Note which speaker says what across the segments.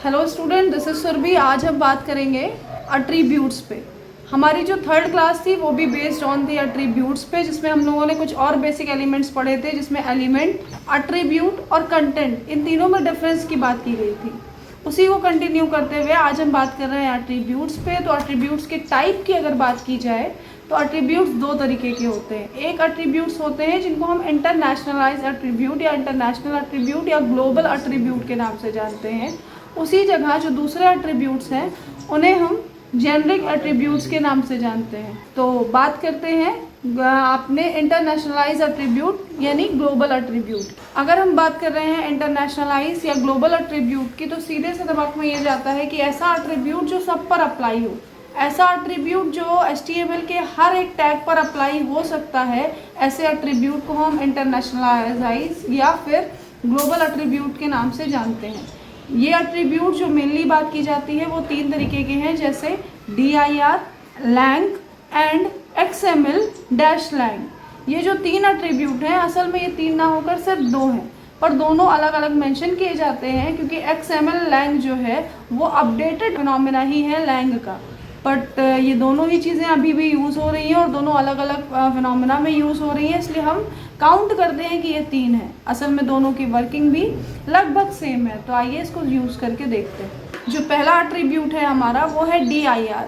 Speaker 1: Hello student, this is Surabhi. आज हम बात करेंगे अट्रीब्यूट्स पे। हमारी जो थर्ड क्लास थी वो भी बेस्ड ऑन दी अट्रीब्यूट्स पे, जिसमें हम लोगों ने कुछ और बेसिक एलिमेंट्स पढ़े थे, जिसमें एलिमेंट, अट्रीब्यूट और कंटेंट, इन तीनों में डिफरेंस की बात की गई थी। उसी को कंटिन्यू करते हुए आज हम बात कर रहे हैं अट्रीब्यूट्स पे। तो अट्रीब्यूट्स के टाइप की अगर बात की जाए तो अट्रीब्यूट्स दो तरीके के होते हैं। एक अट्रीब्यूट्स होते हैं जिनको हम इंटरनेशनलाइज अट्रीब्यूट या इंटरनेशनल अट्रीब्यूट या ग्लोबल अट्रीब्यूट के नाम से जानते हैं। उसी जगह जो दूसरे अट्रीब्यूट्स हैं उन्हें हम जेनरिक एट्रीब्यूट्स के नाम से जानते हैं। तो बात करते हैं आपने इंटरनेशनलाइज एट्रीब्यूट यानी ग्लोबल एट्रीब्यूट। अगर हम बात कर रहे हैं इंटरनेशनलाइज या ग्लोबल एट्रीब्यूट की, तो सीधे से दिमाग में ये जाता है कि ऐसा एट्रीब्यूट जो सब पर अप्लाई हो, ऐसा एट्रीब्यूट जो HTML के हर एक टैग पर अप्लाई हो सकता है। ऐसे एट्रीब्यूट को हम इंटरनेशनलाइज या फिर ग्लोबल एट्रीब्यूट के नाम से जानते हैं। ये एट्रीब्यूट जो मेनली बात की जाती है वो तीन तरीके के हैं, जैसे dir, lang एंड xml-lang। ये जो तीन एट्रीब्यूट हैं, असल में ये तीन ना होकर सिर्फ दो हैं, पर दोनों अलग अलग मेंशन किए जाते हैं क्योंकि xml-lang जो है वो अपडेटेड फिनोमेना ही है lang का। बट ये दोनों ही चीज़ें अभी भी यूज़ हो रही हैं और दोनों अलग अलग फिनोमेना में यूज़ हो रही हैं, इसलिए हम काउंट करते हैं कि ये तीन है। असल में दोनों की वर्किंग भी लगभग सेम है। तो आइए इसको यूज़ करके देखते हैं। जो पहला एट्रीब्यूट है हमारा वो है dir।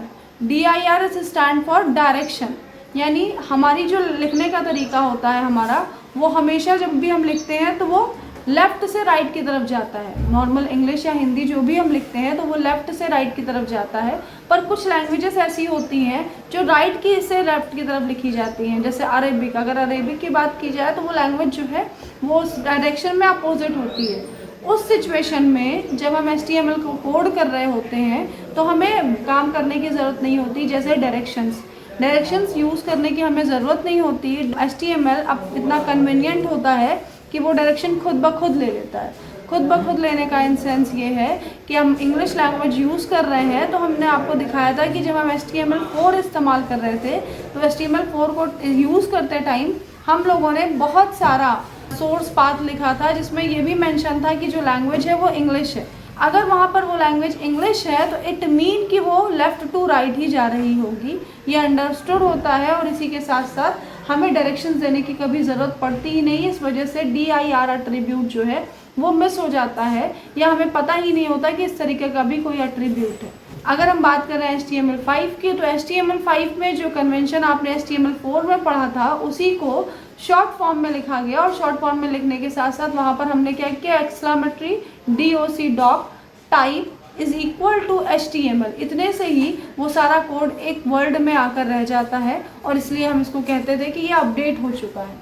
Speaker 1: dir is stand for direction, यानी हमारी जो लिखने का तरीका होता है हमारा, वो हमेशा जब भी हम लिखते हैं तो वो लेफ़्ट से राइट की तरफ जाता है। नॉर्मल इंग्लिश या हिंदी जो भी हम लिखते हैं तो वो लेफ़्ट से राइट की तरफ जाता है, पर कुछ लैंग्वेजेस ऐसी होती हैं जो राइट की से लेफ़्ट की तरफ लिखी जाती हैं, जैसे अरेबिक। अगर अरेबिक की बात की जाए तो वो लैंग्वेज जो है वो उस डायरेक्शन में अपोजिट होती है। उस सिचुएशन में जब हम HTML को कोड कर रहे होते हैं तो हमें काम करने की ज़रूरत नहीं होती, जैसे डायरेक्शंस यूज़ करने की हमें ज़रूरत नहीं होती। HTML अब इतना कन्वीनियंट होता है कि वो डायरेक्शन खुद ब खुद ले लेता है। खुद ब खुद लेने का इन सेंस ये है कि हम इंग्लिश लैंग्वेज यूज़ कर रहे हैं, तो हमने आपको दिखाया था कि जब हम HTML4 इस्तेमाल कर रहे थे तो HTML4 को यूज़ करते टाइम हम लोगों ने बहुत सारा सोर्स पाथ लिखा था, जिसमें ये भी मेंशन था कि जो लैंग्वेज है वो इंग्लिश है। अगर वहाँ पर वो लैंग्वेज इंग्लिश है तो इट मीन कि वो लेफ़्ट टू राइट ही जा रही होगी, ये अंडरस्टूड होता है। और इसी के साथ साथ हमें डायरेक्शंस देने की कभी ज़रूरत पड़ती ही नहीं है। इस वजह से dir एट्रीब्यूट जो है वो मिस हो जाता है, या हमें पता ही नहीं होता कि इस तरीके का भी कोई एट्रीब्यूट है। अगर हम बात कर रहे हैं HTML5 की, तो HTML5 में जो कन्वेंशन आपने HTML4 में पढ़ा था उसी को शॉर्ट फॉर्म में लिखा गया। और शॉर्ट फॉर्म में लिखने के साथ साथ वहाँ पर हमने क्या किया, exclamatory doc type is equal to HTML। इतने से ही वो सारा कोड एक वर्ड में आकर रह जाता है, और इसलिए हम इसको कहते थे कि ये अपडेट हो चुका है।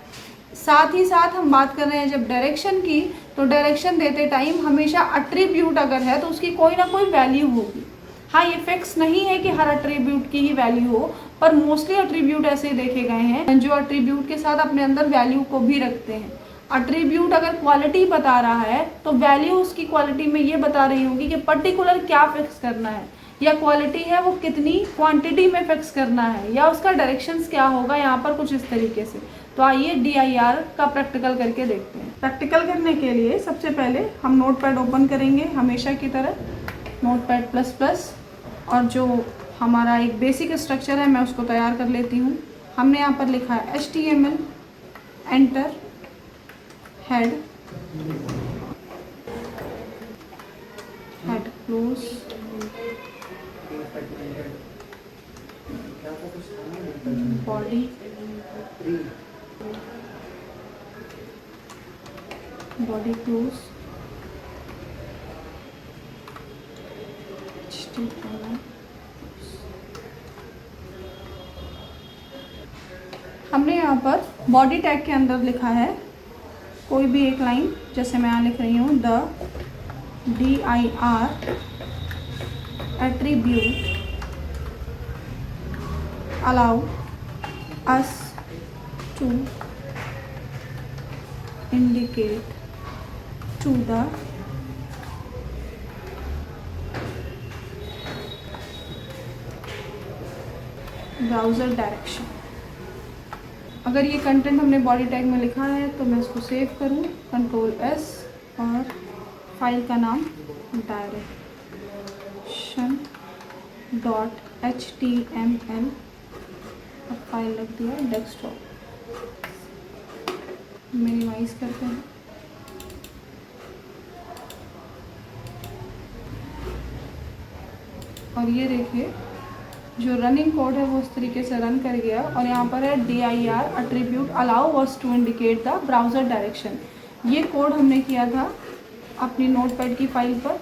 Speaker 1: साथ ही साथ हम बात कर रहे हैं जब डायरेक्शन की, तो डायरेक्शन देते टाइम हमेशा एट्रीब्यूट अगर है तो उसकी कोई ना कोई वैल्यू होगी। हाँ, ये फिक्स नहीं है कि हर एट्रीब्यूट की ही वैल्यू हो, पर मोस्टली एट्रीब्यूट ऐसे देखे गए हैं जो एट्रीब्यूट के साथ अपने अंदर वैल्यू को भी रखते हैं। एट्रीब्यूट अगर क्वालिटी बता रहा है तो वैल्यू उसकी क्वालिटी में ये बता रही होगी कि पर्टिकुलर क्या फिक्स करना है, या क्वालिटी है वो कितनी क्वांटिटी में फिक्स करना है, या उसका डायरेक्शंस क्या होगा यहाँ पर, कुछ इस तरीके से। तो आइए dir का प्रैक्टिकल करके देखते हैं। प्रैक्टिकल करने के लिए सबसे पहले हम नोटपैड ओपन करेंगे, हमेशा की तरह Notepad++, और जो हमारा एक बेसिक स्ट्रक्चर है मैं उसको तैयार कर लेती हूँ। हमने यहाँ पर लिखा है HTML, enter, head close, body close, हमने यहाँ पर बॉडी टैग के अंदर लिखा है कोई भी एक लाइन, जैसे मैं यहाँ लिख रही हूँ, the dir attribute allow us to indicate to the browser direction। अगर ये कंटेंट हमने बॉडी टैग में लिखा है तो मैं इसको सेव करूँ, Ctrl+S, और फाइल का नाम डायरेक्ट। .html, अब फाइल लग दिया डेस्कटॉप। मिनिमाइज करते हैं। और ये देखिए जो रनिंग कोड है वो उस तरीके से रन कर गया। और यहाँ पर है dir attribute allow was to indicate the browser direction। ये कोड हमने किया था अपनी नोटपैड की फाइल पर।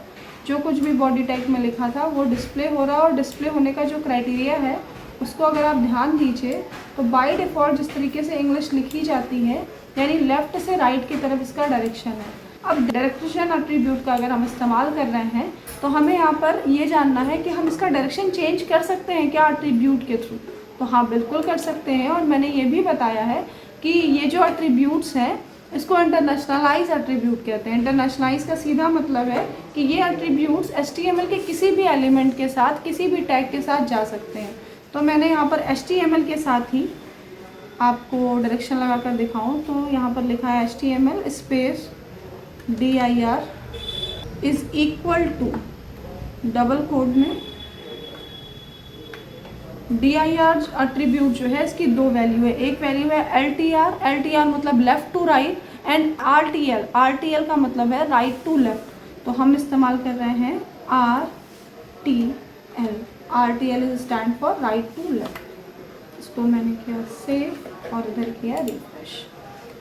Speaker 1: जो कुछ भी बॉडी टैग में लिखा था वो डिस्प्ले हो रहा है। और डिस्प्ले होने का जो क्राइटेरिया है उसको अगर आप ध्यान दीजिए तो बाय डिफ़ॉल्ट जिस तरीके से इंग्लिश लिखी जाती है यानी लेफ़्ट से राइट की तरफ इसका डायरेक्शन है। अब डायरेक्शन एट्रीब्यूट का अगर हम इस्तेमाल कर रहे हैं तो हमें यहाँ पर ये जानना है कि हम इसका डायरेक्शन चेंज कर सकते हैं क्या एट्रीब्यूट के थ्रू। तो हाँ, बिल्कुल कर सकते हैं। और मैंने ये भी बताया है कि ये जो एट्रीब्यूट्स हैं इसको इंटरनेशनलाइज एट्रीब्यूट कहते हैं। इंटरनेशनलाइज का सीधा मतलब है कि ये एट्रीब्यूट्स HTML के किसी भी एलिमेंट के साथ, किसी भी टैग के साथ जा सकते हैं। तो मैंने यहाँ पर HTML के साथ ही आपको डायरेक्शन लगा कर दिखाऊँ तो यहाँ पर लिखा है HTML space dir is equal to double quote में dir एट्रीब्यूट जो है इसकी दो वैल्यू है। एक वैल्यू है LTR मतलब left to right, and RTL का मतलब है राइट टू लेफ़्ट। तो हम इस्तेमाल कर रहे हैं RTL is stand for right to left. इसको मैंने किया सेव और इधर किया रिफ्रेश।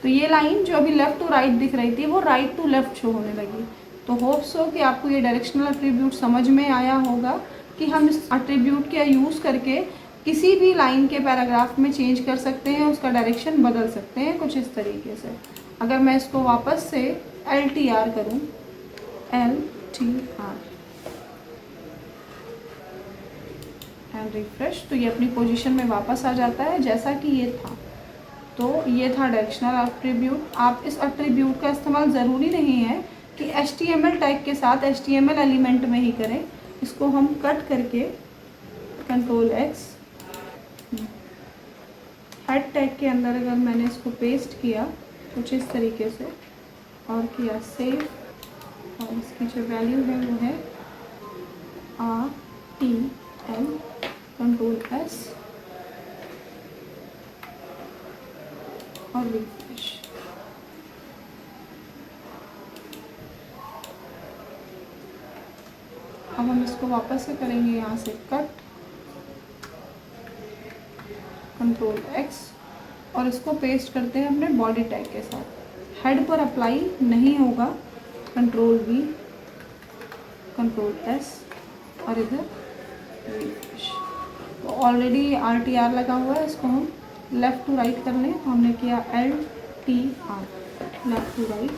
Speaker 1: तो ये लाइन जो अभी लेफ़्ट टू राइट दिख रही थी वो राइट टू लेफ़्ट शो होने लगी। तो होप सो कि आपको ये डायरेक्शनल एट्रीब्यूट समझ में आया होगा कि हम इस एट्रीब्यूट का यूज़ करके किसी भी लाइन के पैराग्राफ में चेंज कर सकते हैं, उसका डायरेक्शन बदल सकते हैं कुछ इस तरीके से। अगर मैं इसको वापस से LTR करूँ, LTR एंड रिफ्रेश, तो ये अपनी पोजीशन में वापस आ जाता है जैसा कि ये था। तो ये था डायरेक्शनल एट्रीब्यूट। आप इस एट्रीब्यूट का इस्तेमाल ज़रूरी नहीं है कि HTML टैग के साथ HTML एलिमेंट में ही करें। इसको हम कट करके Ctrl+X हेड टैग के अंदर अगर मैंने इसको पेस्ट किया कुछ इस तरीके से और किया सेव, और इसकी जो वैल्यू है वो है RTL, Ctrl+S और रिफ्रेश। अब हम इसको वापस से करेंगे यहाँ से कट, Ctrl+X और इसको पेस्ट करते हैं अपने बॉडी टैग के साथ। हेड पर अप्लाई नहीं होगा, Ctrl+V, Ctrl+S और इधर रिफ्रेश। तो ऑलरेडी RTR लगा हुआ है, इसको हम लेफ़्ट टू राइट कर लें। तो हमने किया LTR left to right,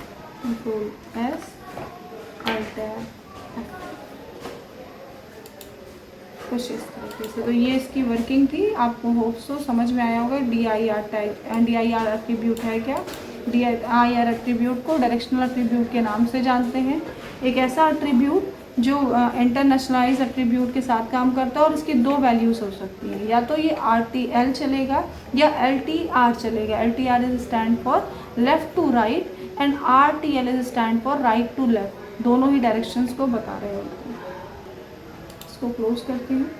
Speaker 1: Ctrl+S, Alt+F कुछ इस तरीके से। तो ये इसकी वर्किंग थी। आपको होप सो समझ में आया होगा dir एट्रीब्यूट है क्या। dir एट्रीब्यूट को डायरेक्शनल एट्रीब्यूट के नाम से जानते हैं। एक ऐसा एट्रीब्यूट जो इंटरनेशनलाइज एट्रीब्यूट के साथ काम करता है और इसकी दो वैल्यूज़ हो सकती हैं, या तो ये RTL चलेगा या LTR चलेगा। LTR is stand for left to right and RTL is stand for right to left. दोनों ही डायरेक्शंस को बता रहे होते हैं। इसको क्लोज करते हैं।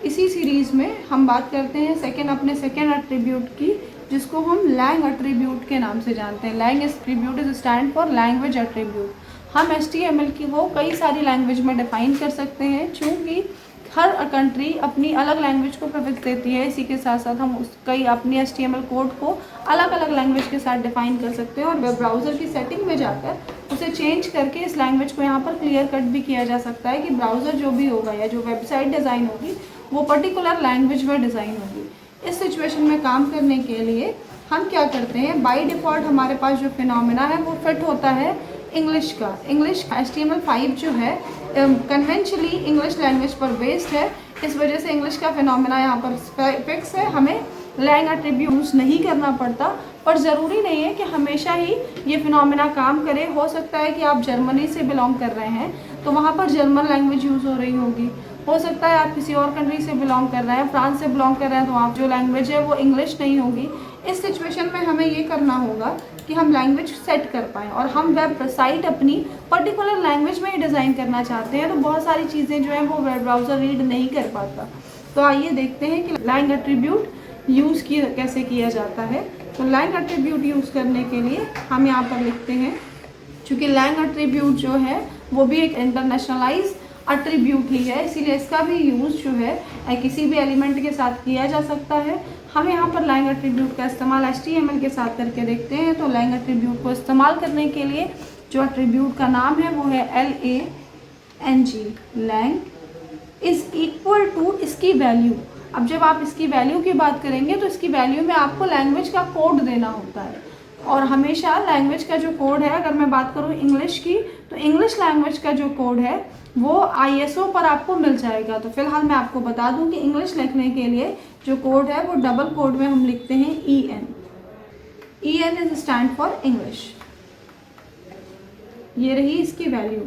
Speaker 1: इसी सीरीज़ में हम बात करते हैं अपने सेकेंड एट्रीब्यूट की, जिसको हम लैंग एट्रीब्यूट के नाम से जानते हैं। Lang attribute is stand for language attribute. हम HTML की वो कई सारी लैंग्वेज में डिफ़ाइन कर सकते हैं। चूँकि हर कंट्री अपनी अलग लैंग्वेज को प्रेफिक्स देती है, इसी के साथ साथ हम कई अपनी HTML कोड को अलग अलग लैंग्वेज के साथ डिफ़ाइन कर सकते हैं और वेब ब्राउज़र की सेटिंग में जाकर उसे चेंज करके इस लैंग्वेज को यहाँ पर क्लियर कट भी किया जा सकता है कि ब्राउज़र जो भी होगा या जो वेबसाइट डिज़ाइन होगी वो पर्टिकुलर लैंग्वेज में डिज़ाइन होगी। इस सिचुएशन में काम करने के लिए हम क्या करते हैं, बाय डिफ़ॉल्ट हमारे पास जो फिनोमेना है वो फिट होता है इंग्लिश का। इंग्लिश HTML5 जो है कन्वेंशनली इंग्लिश लैंग्वेज पर बेस्ड है। इस वजह से इंग्लिश का फिनोमेना यहाँ पर फिक्स है। हमें लैंग एट्रीब्यूट यूज़ नहीं करना पड़ता, पर ज़रूरी नहीं है कि हमेशा ही ये फिनोमेना काम करे। हो सकता है कि आप जर्मनी से बिलोंग कर रहे हैं तो वहाँ पर जर्मन लैंग्वेज यूज़ हो रही होगी। हो सकता है आप किसी और कंट्री से बिलोंग कर रहे हैं, फ्रांस से बिलोंग कर रहे हैं, तो आप जो लैंग्वेज है वो इंग्लिश नहीं होगी। इस सिचुएशन में हमें ये करना होगा कि हम लैंग्वेज सेट कर पाएँ और हम वेब साइट अपनी पर्टिकुलर लैंग्वेज में ही डिज़ाइन करना चाहते हैं, तो बहुत सारी चीज़ें जो हैं वो वेब ब्राउज़र रीड नहीं कर पाता। तो आइए देखते हैं कि लैंग एट्रीब्यूट यूज़ कैसे किया जाता है। तो लैंग एट्रीब्यूट यूज़ करने के लिए हम यहाँ पर लिखते हैं, चूँकि लैंग एट्रीब्यूट जो है वो भी एक इंटरनेशनलाइज एट्रीब्यूट ही है, इसीलिए इसका भी यूज़ जो है किसी भी एलिमेंट के साथ किया जा सकता है। हम यहाँ पर लैंग एट्रीब्यूट का इस्तेमाल HTML के साथ करके देखते हैं। तो लैंग एट्रीब्यूट को इस्तेमाल करने के लिए जो एट्रीब्यूट का नाम है वो है LANG, lang is equal to इसकी वैल्यू। अब जब आप इसकी वैल्यू की बात करेंगे तो इसकी वैल्यू में आपको लैंग्वेज का कोड देना होता है, और हमेशा लैंग्वेज का जो कोड है, अगर मैं बात करूँ इंग्लिश की, तो इंग्लिश लैंग्वेज का जो कोड है वो ISO पर आपको मिल जाएगा। तो फिलहाल मैं आपको बता दूं कि इंग्लिश लिखने के लिए जो कोड है वो डबल कोड में हम लिखते हैं EN is stand for English. ये रही इसकी वैल्यू।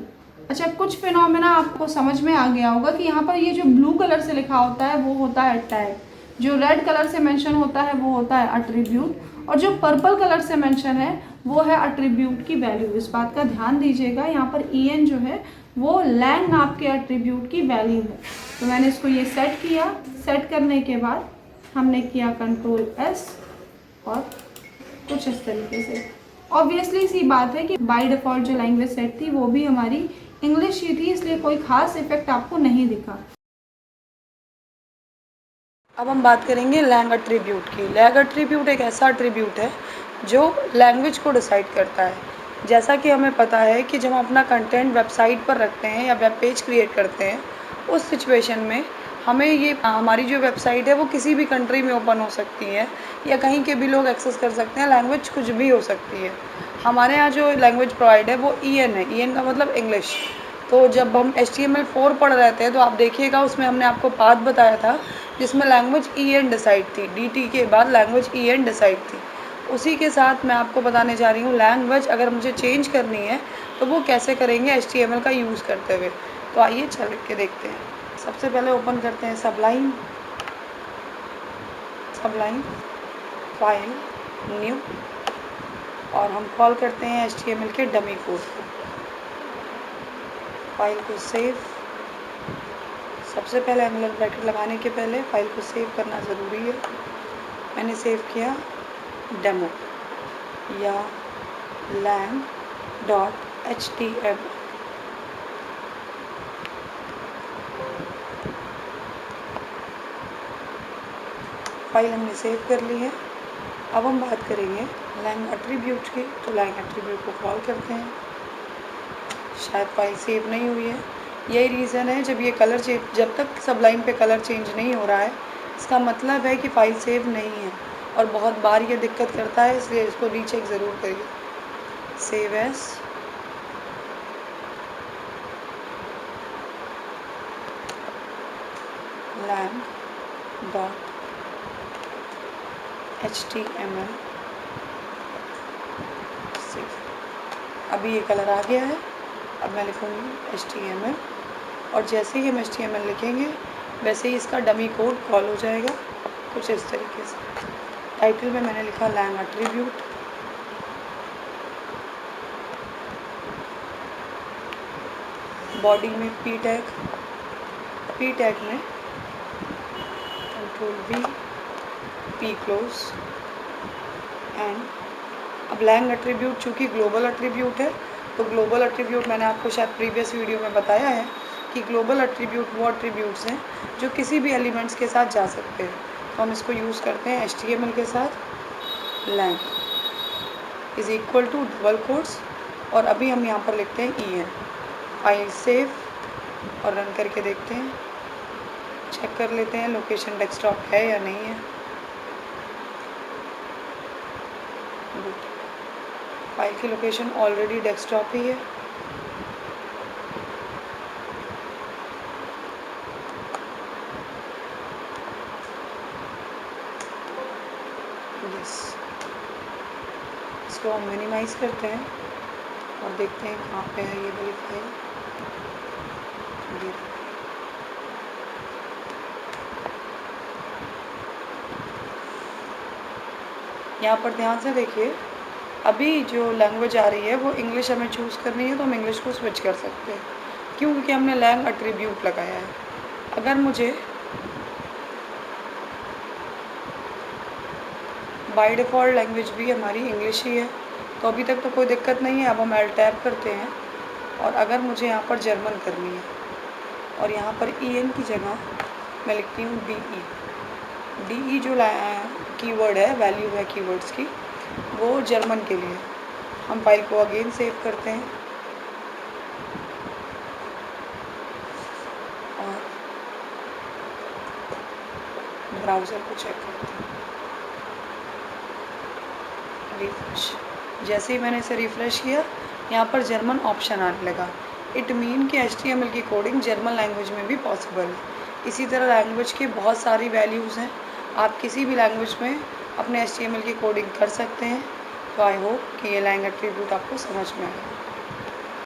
Speaker 1: अच्छा, कुछ फिनोमेना आपको समझ में आ गया होगा कि यहाँ पर ये जो ब्लू कलर से लिखा होता है वो होता है टैग, जो रेड कलर से मेंशन होता है वो होता है एट्रीब्यूट, और जो पर्पल कलर से मेंशन है वो है एट्रीब्यूट की वैल्यू। इस बात का ध्यान दीजिएगा, यहाँ पर EN जो है वो लैंग नाम के एट्रीब्यूट की वैल्यू है। तो मैंने इसको ये सेट किया, सेट करने के बाद हमने किया कंट्रोल S और कुछ इस तरीके से। ऑब्वियसली सी बात है कि बाय डिफ़ॉल्ट जो लैंग्वेज सेट थी वो भी हमारी इंग्लिश ही थी, इसलिए कोई खास इफेक्ट आपको नहीं दिखा।
Speaker 2: अब हम बात करेंगे लैंग एट्रीब्यूट की। लैंग एट्रीब्यूट एक ऐसा एट्रीब्यूट है जो लैंग्वेज को डिसाइड करता है। जैसा कि हमें पता है कि जब हम अपना कंटेंट वेबसाइट पर रखते हैं या वेब पेज क्रिएट करते हैं, उस सिचुएशन में हमें ये हमारी जो वेबसाइट है वो किसी भी कंट्री में ओपन हो सकती है या कहीं के भी लोग एक्सेस कर सकते हैं। लैंग्वेज कुछ भी हो सकती है। हमारे यहाँ जो लैंग्वेज प्रोवाइड है वो EN है। EN का मतलब इंग्लिश। तो जब हम HTML4 पढ़ रहे थे तो आप देखिएगा उसमें हमने आपको पाथ बताया था जिसमें लैंग्वेज EN डिसाइड थी। DT के बाद लैंग्वेज EN डिसाइड थी। उसी के साथ मैं आपको बताने जा रही हूँ लैंग्वेज अगर मुझे चेंज करनी है तो वो कैसे करेंगे HTML का यूज़ करते हुए। तो आइए चल के देखते हैं। सबसे पहले ओपन करते हैं सबलाइन फाइल, न्यू, और हम कॉल करते हैं HTML के डमी कोड को। फाइल को सेव, सबसे पहले एंगुलर ब्रैकेट लगाने के पहले फाइल को सेव करना ज़रूरी है। मैंने सेव किया डेमो या lang.html। फाइल हमने सेव कर ली है। अब हम बात करेंगे लैंग एट्रीब्यूट की। तो लैंग एट्रीब्यूट को कॉल करते हैं। शायद फाइल सेव नहीं हुई है, यही रीज़न है। जब तक सबलाइन पे कलर चेंज नहीं हो रहा है इसका मतलब है कि फ़ाइल सेव नहीं है, और बहुत बार ये दिक्कत करता है, इसलिए इसको रीचेक ज़रूर करिए। Save S, lang.html save. अभी ये कलर आ गया है। अब मैं लिखूँगी HTML, और जैसे ही हम HTML लिखेंगे वैसे ही इसका डमी कोड कॉल हो जाएगा कुछ इस तरीके से। टाइटल में मैंने लिखा लैंग एट्रीब्यूट, बॉडी में P टैग में control V, P close and. अब लैंग एट्रीब्यूट चूँकि ग्लोबल एट्रीब्यूट है, तो ग्लोबल एट्रीब्यूट मैंने आपको शायद प्रीवियस वीडियो में बताया है कि ग्लोबल एट्रीब्यूट वो एट्रीब्यूट्स हैं जो किसी भी एलिमेंट्स के साथ जा सकते हैं। तो हम इसको यूज़ करते हैं HTML के साथ, lang is equal to double quotes, और अभी हम यहाँ पर लिखते हैं EN। फाइल सेव और रन करके देखते हैं, चेक कर लेते हैं लोकेशन डेस्कटॉप है या नहीं है। फाइल की लोकेशन ऑलरेडी डेस्कटॉप ही है। यस, इसको हम मिनिमाइज़ करते हैं और देखते हैं कहाँ पे है ये वाली फाइल। यहाँ पर ध्यान से देखिए, अभी जो लैंग्वेज आ रही है वो इंग्लिश हमें चूज़ करनी है, तो हम इंग्लिश को स्विच कर सकते हैं। क्यों? क्योंकि हमने लैंग एट्रीब्यूट लगाया है। अगर मुझे बाय डिफ़ॉल्ट लैंग्वेज भी हमारी इंग्लिश ही है, तो अभी तक तो कोई दिक्कत नहीं है। अब हम एल टैब करते हैं और अगर मुझे यहाँ पर जर्मन करनी है और यहाँ पर EN की जगह मैं लिखती हूँ DE। DE जो कीवर्ड है, वैल्यू है कीवर्ड्स की, वो जर्मन के लिए। हम फाइल को अगेन सेव करते हैं और ब्राउज़र को चेक करते हैं। रिफ्रेश। जैसे ही मैंने इसे रिफ़्रेश किया, यहाँ पर जर्मन ऑप्शन आने लगा। इट मीन कि HTML की कोडिंग जर्मन लैंग्वेज में भी पॉसिबल है। इसी तरह लैंग्वेज की बहुत सारी वैल्यूज़ हैं। आप किसी भी लैंग्वेज में अपने HTML की कोडिंग कर सकते हैं। तो आई होप कि ये लैंग एट्रीब्यूट आपको समझ में आए।